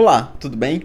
Olá, tudo bem?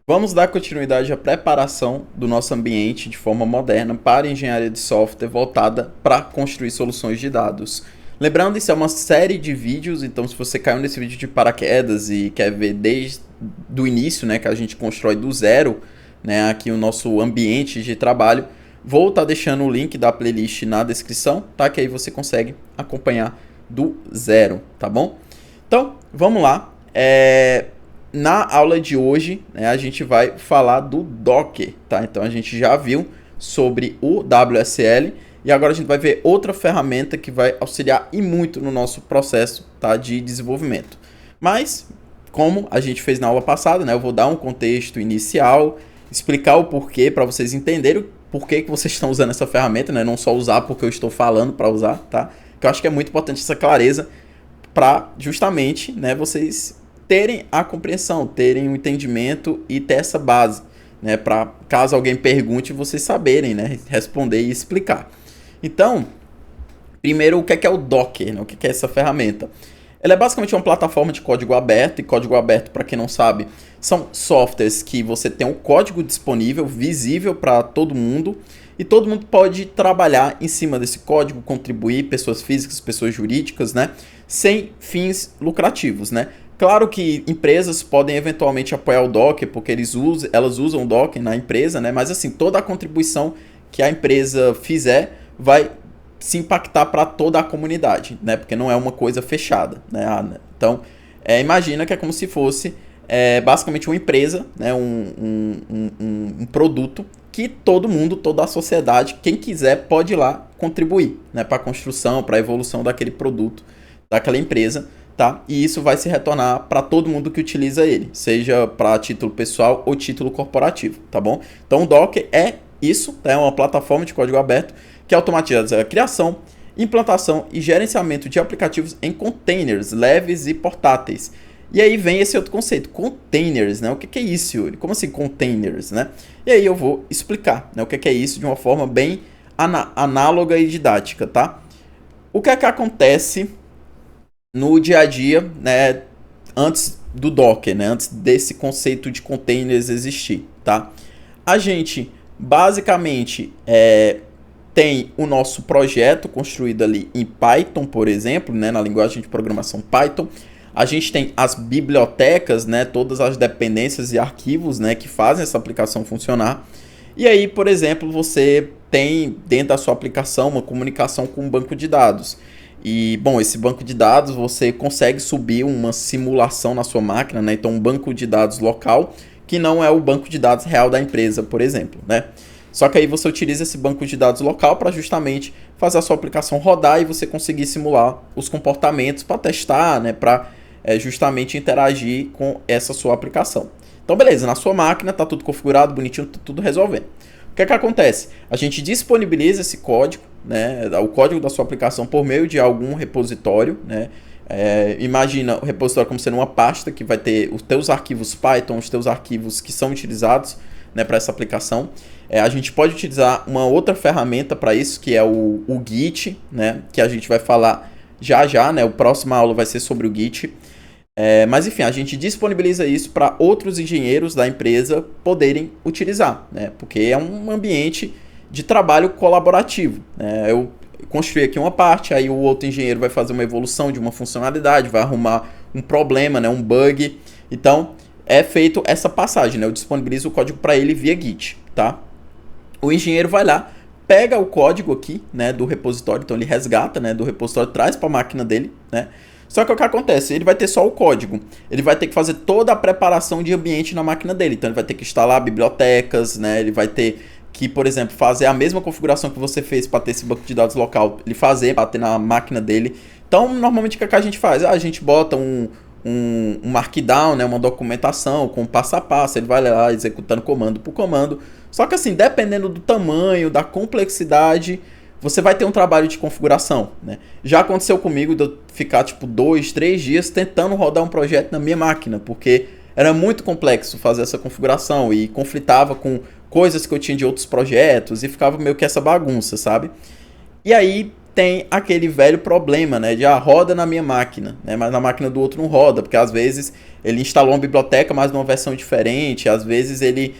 Vamos dar continuidade à preparação do nosso ambiente de forma moderna para engenharia de software voltada para construir soluções de dados. Lembrando, isso é uma série de vídeos, então se você caiu nesse vídeo de paraquedas e quer ver desde o início, né, que a gente constrói do zero, né, aqui o nosso ambiente de trabalho, vou estar deixando o link da playlist na descrição, tá? Que aí você consegue acompanhar do zero, tá bom? Então, vamos lá. Na aula de hoje, né, a gente vai falar do Docker, tá? Então a gente já viu sobre o WSL e agora a gente vai ver outra ferramenta que vai auxiliar e muito no nosso processo, tá, de desenvolvimento. Mas, como a gente fez na aula passada, né, eu vou dar um contexto inicial, explicar o porquê para vocês entenderem o porquê que vocês estão usando essa ferramenta, né? Não só usar porque eu estou falando para usar, tá? Que eu acho que é muito importante essa clareza para justamente, né, vocês terem a compreensão, terem o entendimento e ter essa base, né, para caso alguém pergunte, vocês saberem, né, responder e explicar. Então, primeiro, o que é o Docker, né, o que é essa ferramenta? Ela é basicamente uma plataforma de código aberto, e código aberto, para quem não sabe, são softwares que você tem um código disponível, visível para todo mundo, e todo mundo pode trabalhar em cima desse código, contribuir, pessoas físicas, pessoas jurídicas, né, sem fins lucrativos, né. Claro que empresas podem eventualmente apoiar o Docker, porque elas usam o Docker na empresa, né? Mas assim, toda a contribuição que a empresa fizer vai se impactar para toda a comunidade, né? Porque não é uma coisa fechada, né? Então, imagina que é como se fosse basicamente uma empresa, né? Um produto que todo mundo, toda a sociedade, quem quiser pode ir lá contribuir, né? Para a construção, para a evolução daquele produto, daquela empresa. Tá? E isso vai se retornar para todo mundo que utiliza ele, seja para título pessoal ou título corporativo, tá bom? Então o Docker é isso, tá? É uma plataforma de código aberto que automatiza a criação, implantação e gerenciamento de aplicativos em containers leves e portáteis. E aí vem esse outro conceito, containers, né? O que é isso, Yuri? Como assim containers, né? E aí eu vou explicar, né, o que é isso de uma forma bem análoga e didática, tá? O que é que acontece no dia a dia, né, antes do Docker, né, antes desse conceito de containers existir, tá? A gente basicamente tem o nosso projeto construído ali em Python, por exemplo, né, na linguagem de programação Python. A gente tem as bibliotecas, né, todas as dependências e arquivos, né, que fazem essa aplicação funcionar. E aí, por exemplo, você tem dentro da sua aplicação uma comunicação com um banco de dados. E, bom, esse banco de dados você consegue subir uma simulação na sua máquina, né? Então, um banco de dados local, que não é o banco de dados real da empresa, por exemplo, né? Só que aí você utiliza esse banco de dados local para justamente fazer a sua aplicação rodar e você conseguir simular os comportamentos para testar, né? Para justamente interagir com essa sua aplicação. Então, beleza, na sua máquina está tudo configurado, bonitinho, tá tudo resolvendo. O que é que acontece? A gente disponibiliza esse código, né, o código da sua aplicação por meio de algum repositório, né? Imagina o repositório como sendo uma pasta que vai ter os teus arquivos Python, os teus arquivos que são utilizados, né, para essa aplicação. A gente pode utilizar uma outra ferramenta para isso, que é o Git, né, que a gente vai falar já, né? O próximo aula vai ser sobre o Git. Mas enfim, a gente disponibiliza isso para outros engenheiros da empresa poderem utilizar, né? Porque é um ambiente de trabalho colaborativo, né? Eu construí aqui uma parte, aí o outro engenheiro vai fazer uma evolução de uma funcionalidade, vai arrumar um problema, né? Um bug. Então, é feito essa passagem, né? Eu disponibilizo o código para ele via Git, tá? O engenheiro vai lá, pega o código aqui, né, do repositório, então ele resgata, né, do repositório, traz para a máquina dele, né? Só que o que acontece? Ele vai ter só o código. Ele vai ter que fazer toda a preparação de ambiente na máquina dele. Então ele vai ter que instalar bibliotecas, né? Ele vai ter que, por exemplo, fazer a mesma configuração que você fez para ter esse banco de dados local. Ele fazer para ter na máquina dele. Então, normalmente o que a gente faz? A gente bota um markdown, né? Uma documentação com passo a passo. Ele vai lá executando comando por comando. Só que assim, dependendo do tamanho, da complexidade, você vai ter um trabalho de configuração, né? Já aconteceu comigo de eu ficar tipo 2, 3 dias tentando rodar um projeto na minha máquina, porque era muito complexo fazer essa configuração e conflitava com coisas que eu tinha de outros projetos e ficava meio que essa bagunça, sabe? E aí tem aquele velho problema, né, de roda na minha máquina, né, mas na máquina do outro não roda, porque às vezes ele instalou uma biblioteca, mas numa versão diferente, às vezes ele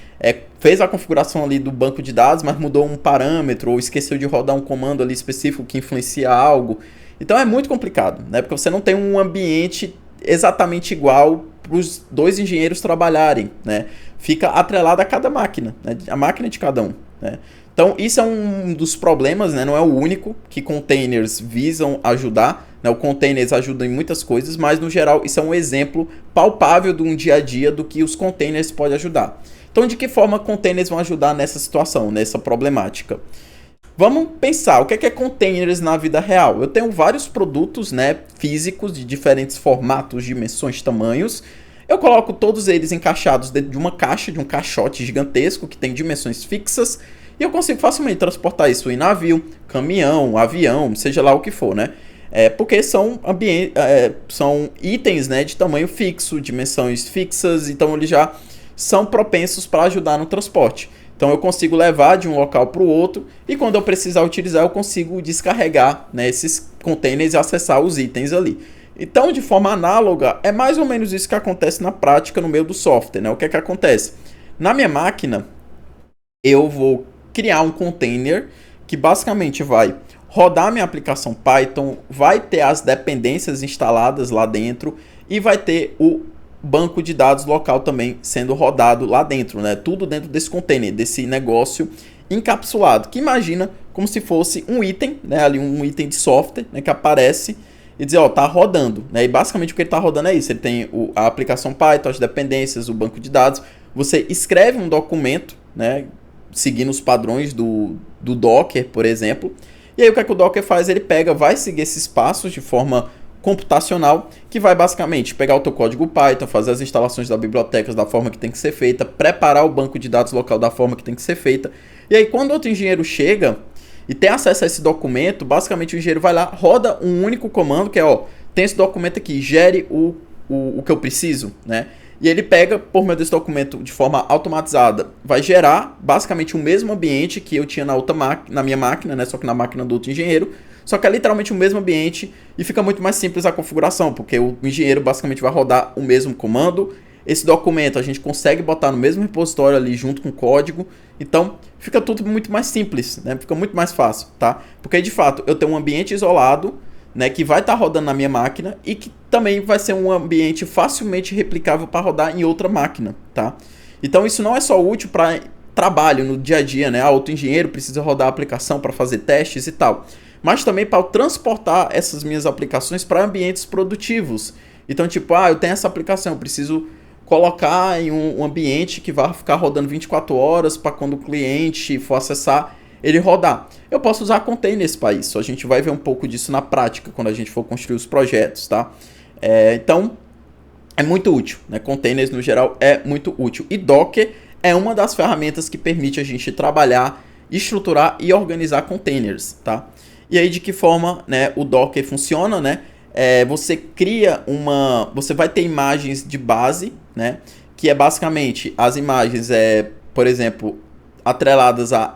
fez a configuração ali do banco de dados, mas mudou um parâmetro, ou esqueceu de rodar um comando ali específico que influencia algo. Então é muito complicado, né, porque você não tem um ambiente exatamente igual para os dois engenheiros trabalharem, né, fica atrelado a cada máquina, né, a máquina de cada um, né. Então, isso é um dos problemas, né? Não é o único que containers visam ajudar, né? O containers ajuda em muitas coisas, mas no geral isso é um exemplo palpável de um dia a dia do que os containers podem ajudar. Então, de que forma containers vão ajudar nessa situação, nessa problemática? Vamos pensar, o que é containers na vida real? Eu tenho vários produtos, né, físicos de diferentes formatos, dimensões, tamanhos. Eu coloco todos eles encaixados dentro de uma caixa, de um caixote gigantesco que tem dimensões fixas. E eu consigo facilmente transportar isso em navio, caminhão, avião, seja lá o que for, né? Porque são itens, né, de tamanho fixo, dimensões fixas, então eles já são propensos para ajudar no transporte. Então eu consigo levar de um local para o outro e quando eu precisar utilizar eu consigo descarregar, né, esses containers e acessar os itens ali. Então, de forma análoga, é mais ou menos isso que acontece na prática no meio do software, né? O que é que acontece? Na minha máquina, eu vou criar um container que basicamente vai rodar minha aplicação Python, vai ter as dependências instaladas lá dentro e vai ter o banco de dados local também sendo rodado lá dentro, né? Tudo dentro desse container, desse negócio encapsulado, que imagina como se fosse um item, né? Ali um item de software, né? Que aparece e dizer, ó, tá rodando, né? E basicamente o que ele tá rodando é isso, ele tem a aplicação Python, as dependências, o banco de dados, você escreve um documento, né? Seguindo os padrões do Docker, por exemplo. E aí o que é que o Docker faz? Ele vai seguir esses passos de forma computacional, que vai basicamente pegar o teu código Python, fazer as instalações das bibliotecas da forma que tem que ser feita, preparar o banco de dados local da forma que tem que ser feita. E aí quando outro engenheiro chega e tem acesso a esse documento, basicamente o engenheiro vai lá, roda um único comando, que é, ó, tem esse documento aqui, gere o que eu preciso, né? E ele pega, por meio desse documento, de forma automatizada, vai gerar basicamente o mesmo ambiente que eu tinha na minha máquina, né? Só que na máquina do outro engenheiro. Só que é literalmente o mesmo ambiente e fica muito mais simples a configuração, porque o engenheiro basicamente vai rodar o mesmo comando. Esse documento a gente consegue botar no mesmo repositório ali junto com o código. Então fica tudo muito mais simples, né? Fica muito mais fácil, tá? Porque de fato eu tenho um ambiente isolado, né, que vai estar rodando na minha máquina e que também vai ser um ambiente facilmente replicável para rodar em outra máquina, tá? Então isso não é só útil para trabalho no dia a dia, né? Outro engenheiro precisa rodar a aplicação para fazer testes e tal, mas também para transportar essas minhas aplicações para ambientes produtivos. Então, tipo, eu tenho essa aplicação, eu preciso colocar em um ambiente que vai ficar rodando 24 horas para quando o cliente for acessar ele rodar. Eu posso usar containers para isso. A gente vai ver um pouco disso na prática quando a gente for construir os projetos, tá? Então, é muito útil, né? Containers, no geral, é muito útil. E Docker é uma das ferramentas que permite a gente trabalhar, estruturar e organizar containers, tá? E aí, de que forma, né, o Docker funciona, né? Você cria você vai ter imagens de base, né? Que é basicamente as imagens, por exemplo, atreladas a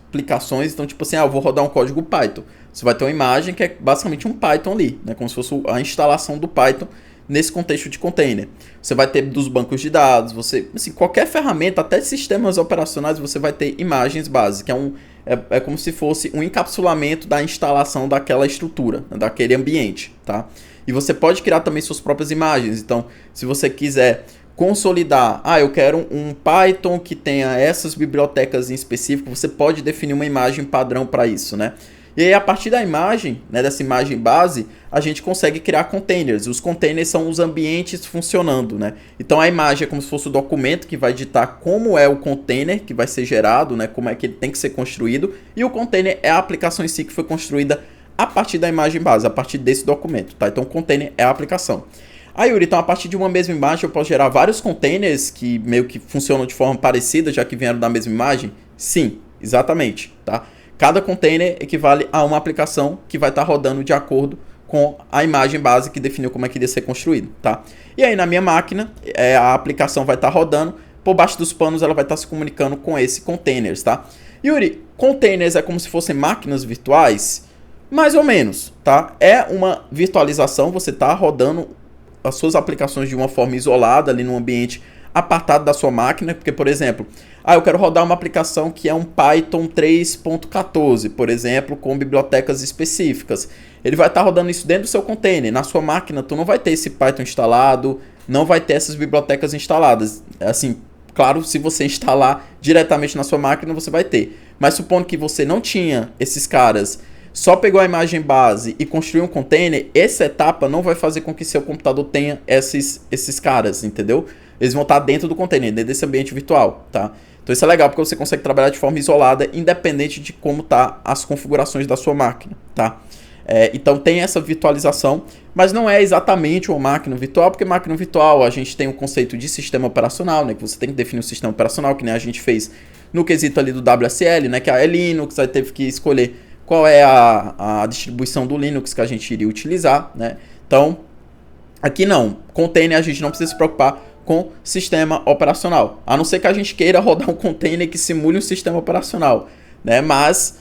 aplicações. Então, tipo assim, eu vou rodar um código Python. Você vai ter uma imagem que é basicamente um Python ali, né? Como se fosse a instalação do Python nesse contexto de container. Você vai ter dos bancos de dados, assim, qualquer ferramenta, até sistemas operacionais, você vai ter imagens básicas, é como se fosse um encapsulamento da instalação daquela estrutura, né, daquele ambiente, tá? E você pode criar também suas próprias imagens. Então, se você quiser consolidar, eu quero um Python que tenha essas bibliotecas em específico, você pode definir uma imagem padrão para isso, né? E aí, a partir da imagem, né, dessa imagem base, a gente consegue criar containers. Os containers são os ambientes funcionando, né? Então, a imagem é como se fosse o documento que vai ditar como é o container que vai ser gerado, né? Como é que ele tem que ser construído. E o container é a aplicação em si que foi construída a partir da imagem base, a partir desse documento, tá? Então, o container é a aplicação. Yuri, então a partir de uma mesma imagem eu posso gerar vários containers que meio que funcionam de forma parecida, já que vieram da mesma imagem? Sim, exatamente, tá? Cada container equivale a uma aplicação que vai estar rodando de acordo com a imagem base que definiu como é que iria ser construído, tá? E aí na minha máquina, a aplicação vai estar rodando, por baixo dos panos ela vai estar se comunicando com esse containers, tá? Yuri, containers é como se fossem máquinas virtuais? Mais ou menos, tá? É uma virtualização, você está rodando as suas aplicações de uma forma isolada ali num ambiente apartado da sua máquina, porque, por exemplo, eu quero rodar uma aplicação que é um Python 3.14, por exemplo, com bibliotecas específicas. Ele vai estar rodando isso dentro do seu container. Na sua máquina, tu não vai ter esse Python instalado, não vai ter essas bibliotecas instaladas. Assim, claro, se você instalar diretamente na sua máquina, você vai ter. Mas supondo que você não tinha esses caras, só pegou a imagem base e construiu um container, essa etapa não vai fazer com que seu computador tenha esses caras, entendeu? Eles vão estar dentro do container, dentro desse ambiente virtual, tá? Então isso é legal porque você consegue trabalhar de forma isolada, independente de como tá as configurações da sua máquina, tá? Então tem essa virtualização, mas não é exatamente uma máquina virtual, porque máquina virtual a gente tem o conceito de sistema operacional, né? Que você tem que definir um sistema operacional, que nem a gente fez no quesito ali do WSL, né? Que é Linux, aí teve que escolher qual é a distribuição do Linux que a gente iria utilizar, né? Então, aqui não. Container a gente não precisa se preocupar com sistema operacional. A não ser que a gente queira rodar um container que simule um sistema operacional, né? Mas,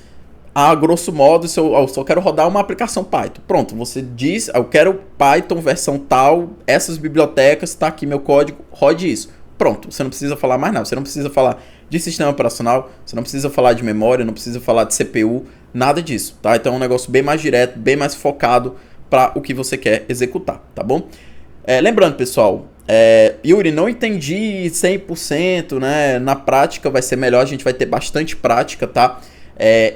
a grosso modo, se eu só quero rodar uma aplicação Python. Pronto, você diz, eu quero Python versão tal, essas bibliotecas, tá aqui meu código, rode isso. Pronto, você não precisa falar mais nada. Você não precisa falar de sistema operacional, você não precisa falar de memória, não precisa falar de CPU, nada disso, tá? Então é um negócio bem mais direto, bem mais focado para o que você quer executar, tá bom? Lembrando, pessoal, Yuri, não entendi 100%, né? Na prática vai ser melhor, a gente vai ter bastante prática, tá?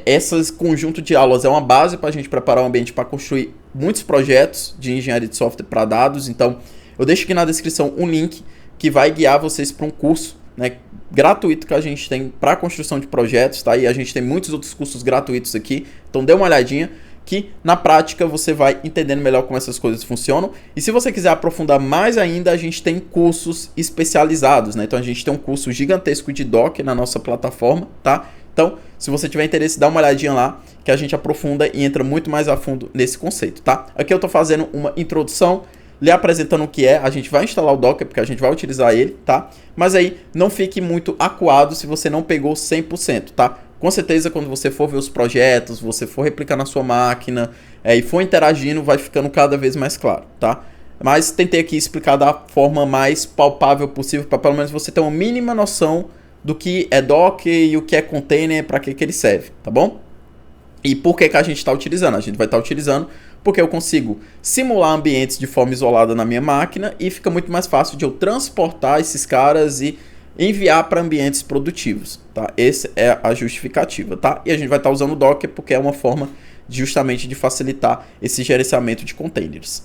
Esse conjunto de aulas é uma base para a gente preparar o ambiente para construir muitos projetos de engenharia de software para dados. Então, eu deixo aqui na descrição um link que vai guiar vocês para um curso, né, gratuito que a gente tem para construção de projetos, tá? E a gente tem muitos outros cursos gratuitos aqui, então dê uma olhadinha que na prática você vai entendendo melhor como essas coisas funcionam. E se você quiser aprofundar mais ainda, a gente tem cursos especializados, né? Então a gente tem um curso gigantesco de Docker na nossa plataforma, tá? Então, se você tiver interesse, dá uma olhadinha lá, que a gente aprofunda e entra muito mais a fundo nesse conceito, tá? Aqui eu tô fazendo uma introdução, lhe apresentando o que é, a gente vai instalar o Docker, porque a gente vai utilizar ele, tá? Mas aí, não fique muito acuado se você não pegou 100%, tá? Com certeza, quando você for ver os projetos, você for replicar na sua máquina, e for interagindo, vai ficando cada vez mais claro, tá? Mas tentei aqui explicar da forma mais palpável possível, para pelo menos você ter uma mínima noção do que é Docker e o que é container, para que ele serve, tá bom? E por que a gente está utilizando? A gente vai estar utilizando porque eu consigo simular ambientes de forma isolada na minha máquina e fica muito mais fácil de eu transportar esses caras e enviar para ambientes produtivos, tá? Essa é a justificativa, tá? E a gente vai estar usando o Docker porque é uma forma justamente de facilitar esse gerenciamento de containers.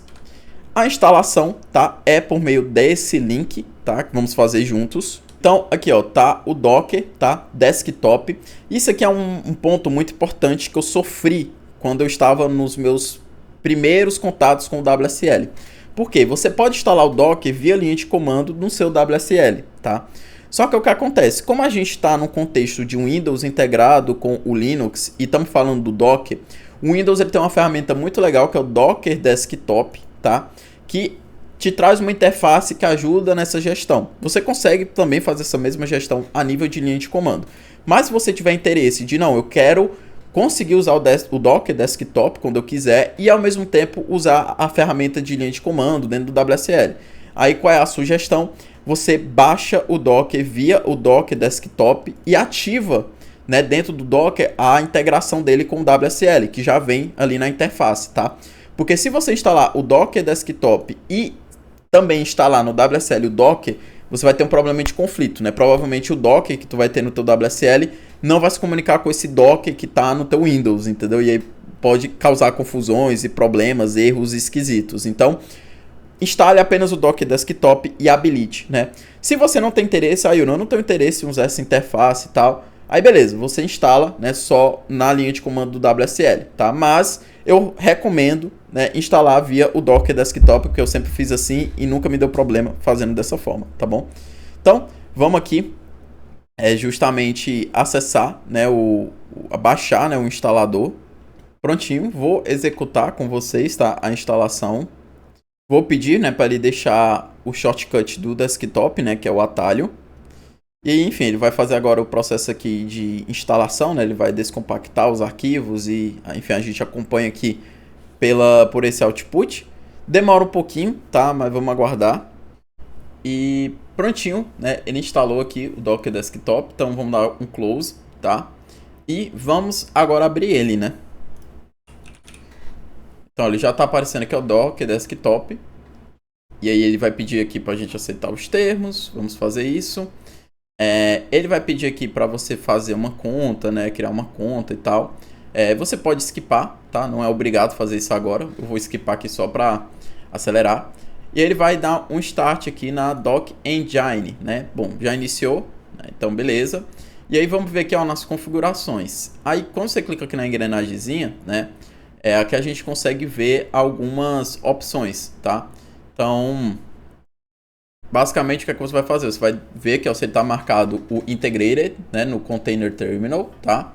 A instalação, tá? É por meio desse link, tá? Que vamos fazer juntos. Então, aqui ó, tá o Docker, tá? Desktop. Isso aqui é um ponto muito importante que eu sofri quando eu estava nos meus primeiros contatos com o WSL. Por quê? Você pode instalar o Docker via linha de comando no seu WSL, tá? Só que o que acontece? Como a gente está no contexto de um Windows integrado com o Linux e estamos falando do Docker, o Windows ele tem uma ferramenta muito legal que é o Docker Desktop, tá? Que te traz uma interface que ajuda nessa gestão. Você consegue também fazer essa mesma gestão a nível de linha de comando. Mas se você tiver interesse de, não, eu quero conseguir usar o Docker Desktop quando eu quiser e ao mesmo tempo usar a ferramenta de linha de comando dentro do WSL. Aí qual é a sugestão? Você baixa o Docker via o Docker Desktop e ativa, né, dentro do Docker a integração dele com o WSL, que já vem ali na interface, tá? Porque se você instalar o Docker Desktop e também instalar no WSL o Docker, você vai ter um problema de conflito, né? Provavelmente o Docker que tu vai ter no teu WSL não vai se comunicar com esse Docker que está no teu Windows, entendeu? E aí pode causar confusões e problemas, erros esquisitos. Então, instale apenas o Docker Desktop e habilite, né? Se você não tem interesse, eu não tenho interesse em usar essa interface e tal, aí beleza, você instala, né, só na linha de comando do WSL, tá? Mas eu recomendo, né, instalar via o Docker Desktop, porque eu sempre fiz assim e nunca me deu problema fazendo dessa forma, tá bom? Então, vamos aqui justamente acessar, né, baixar, né, o instalador. Prontinho, vou executar com vocês, tá, a instalação. Vou pedir, né, para ele deixar o shortcut do desktop, né, que é o atalho. E aí, enfim, ele vai fazer agora o processo aqui de instalação, né? Ele vai descompactar os arquivos e, enfim, a gente acompanha aqui por esse output. Demora um pouquinho, tá? Mas vamos aguardar. E prontinho, né? Ele instalou aqui o Docker Desktop, então vamos dar um close, tá? E vamos agora abrir ele, né? Então ele já está aparecendo aqui o Docker Desktop. E aí ele vai pedir aqui para a gente aceitar os termos. Vamos fazer isso. Ele vai pedir aqui para você fazer uma conta, né? Criar uma conta e tal. Você pode skipar, tá? Não é obrigado a fazer isso agora. Eu vou skipar aqui só para acelerar. E ele vai dar um start aqui na Doc Engine, né? Bom, já iniciou, né? Então beleza. E aí vamos ver aqui, ó, nas configurações. Aí quando você clica aqui na engrenagemzinha, né? Aqui a gente consegue ver algumas opções, tá? Então, basicamente o que é que você vai fazer? Você vai ver que, ó, você está marcado o Integrated, né? No Container Terminal, tá?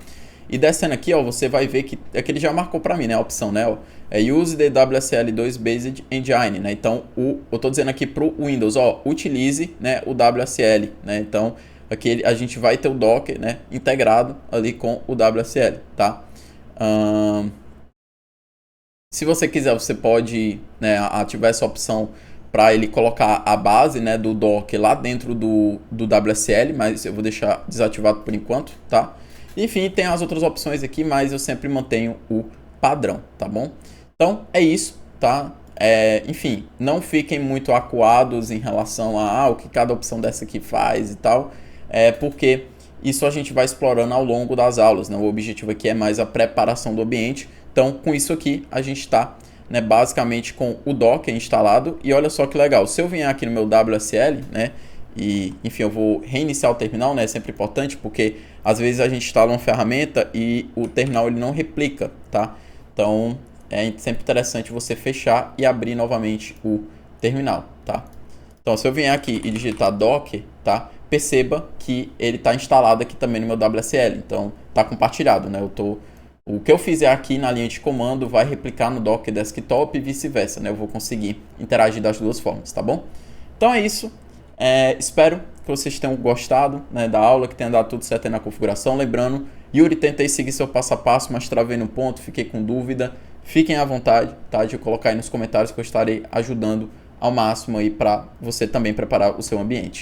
E descendo aqui, ó, você vai ver que ele já marcou para mim, né, a opção, né, ó, Use the WSL2 Based Engine, né? Então, eu tô dizendo aqui pro Windows, ó, utilize, né, o WSL, né? Então, aqui a gente vai ter o Docker, né, integrado ali com o WSL, tá? Se você quiser, você pode, né, ativar essa opção para ele colocar a base, né, do Docker lá dentro do WSL, mas eu vou deixar desativado por enquanto, tá? Enfim, tem as outras opções aqui, mas eu sempre mantenho o padrão, tá bom? Então, é isso, tá? Enfim, não fiquem muito acuados em relação a o que cada opção dessa aqui faz e tal, porque isso a gente vai explorando ao longo das aulas, né? O objetivo aqui é mais a preparação do ambiente. Então, com isso aqui, a gente está, né, basicamente com o Docker instalado. E olha só que legal, se eu vier aqui no meu WSL, né, e enfim, eu vou reiniciar o terminal, né, é sempre importante, porque às vezes a gente instala uma ferramenta e o terminal ele não replica, tá? Então, é sempre interessante você fechar e abrir novamente o terminal, tá? Então, se eu vier aqui e digitar Docker, tá? Perceba que ele está instalado aqui também no meu WSL. Então, está compartilhado, né? O que eu fizer aqui na linha de comando vai replicar no Docker Desktop e vice-versa, né? Eu vou conseguir interagir das duas formas, tá bom? Então é isso. Espero que vocês tenham gostado, né, da aula, que tenha dado tudo certo aí na configuração. Lembrando, Yuri, tentei seguir seu passo a passo, mas travei no ponto, fiquei com dúvida. Fiquem à vontade, tá, de colocar aí nos comentários que eu estarei ajudando ao máximo aí para você também preparar o seu ambiente.